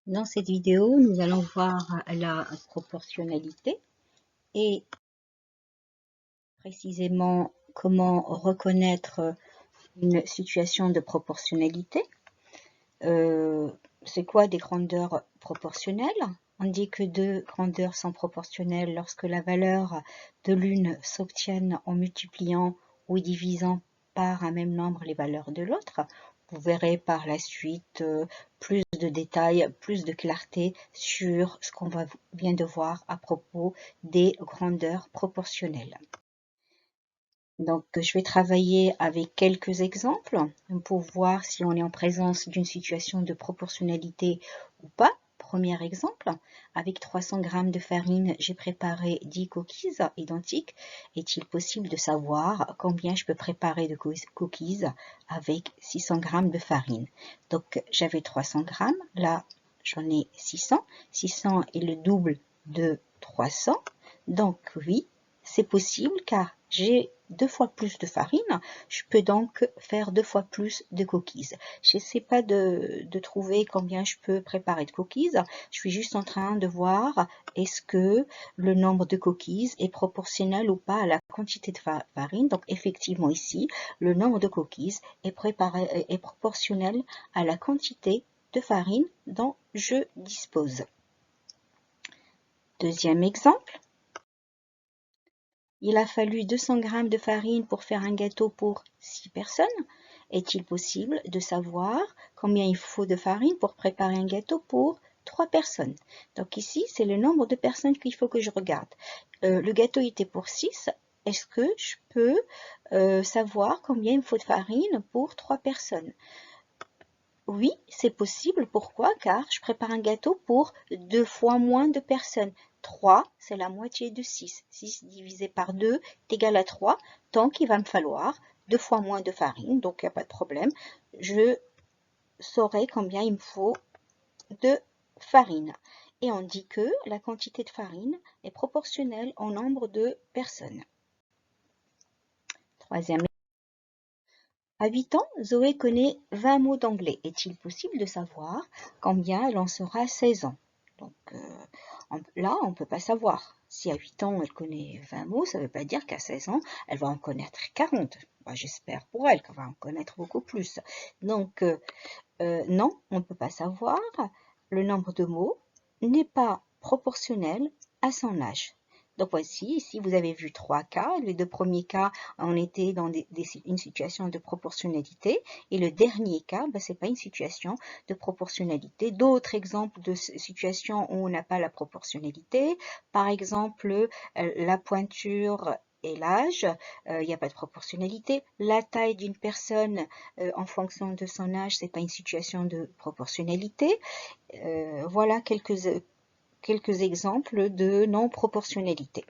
Dans cette vidéo, nous allons voir la proportionnalité et précisément comment reconnaître une situation de proportionnalité. C'est quoi des grandeurs proportionnelles? On dit que deux grandeurs sont proportionnelles lorsque la valeur de l'une s'obtient en multipliant ou divisant par un même nombre les valeurs de l'autre. Vous verrez par la suite plus de détails, plus de clarté sur ce qu'on vient de voir à propos des grandeurs proportionnelles. Donc, je vais travailler avec quelques exemples pour voir si on est en présence d'une situation de proportionnalité ou pas. Premier exemple, avec 300 g de farine, j'ai préparé 10 cookies identiques. Est-il possible de savoir combien je peux préparer de cookies avec 600 g de farine? Donc, j'avais 300 g, là, j'en ai 600. 600 est le double de 300. Donc, oui, c'est possible car j'ai 2 fois plus de farine, je peux donc faire 2 fois plus de cookies. Je n'essaie pas de trouver combien je peux préparer de cookies, je suis juste en train de voir est-ce que le nombre de cookies est proportionnel ou pas à la quantité de farine. Donc effectivement ici, le nombre de cookies est proportionnel à la quantité de farine dont je dispose. Deuxième exemple. Il a fallu 200 g de farine pour faire un gâteau pour 6 personnes. Est-il possible de savoir combien il faut de farine pour préparer un gâteau pour 3 personnes? Donc ici, c'est le nombre de personnes qu'il faut que je regarde. Le gâteau était pour 6. Est-ce que je peux savoir combien il me faut de farine pour 3 personnes? Oui, c'est possible. Pourquoi? Car je prépare un gâteau pour 2 fois moins de personnes. 3, c'est la moitié de 6. 6 divisé par 2 est égal à 3. Donc, il va me falloir 2 fois moins de farine. Donc, il n'y a pas de problème. Je saurai combien il me faut de farine. Et on dit que la quantité de farine est proportionnelle au nombre de personnes. Troisième. À 8 ans, Zoé connaît 20 mots d'anglais. Est-il possible de savoir combien elle en saura à 16 ans? Donc là, on ne peut pas savoir. Si à 8 ans, elle connaît 20 mots, ça ne veut pas dire qu'à 16 ans, elle va en connaître 40. Bah, j'espère pour elle qu'elle va en connaître beaucoup plus. Donc, non, on ne peut pas savoir. Le nombre de mots n'est pas proportionnel à son âge. Donc voici, ici vous avez vu 3 cas. Les 2 premiers cas, on était dans une situation de proportionnalité. Et le dernier cas, ce n'est pas une situation de proportionnalité. D'autres exemples de situations où on n'a pas la proportionnalité. Par exemple, la pointure et l'âge, il n'y a pas de proportionnalité. La taille d'une personne en fonction de son âge, ce n'est pas une situation de proportionnalité. Voilà quelques exemples de non-proportionnalité.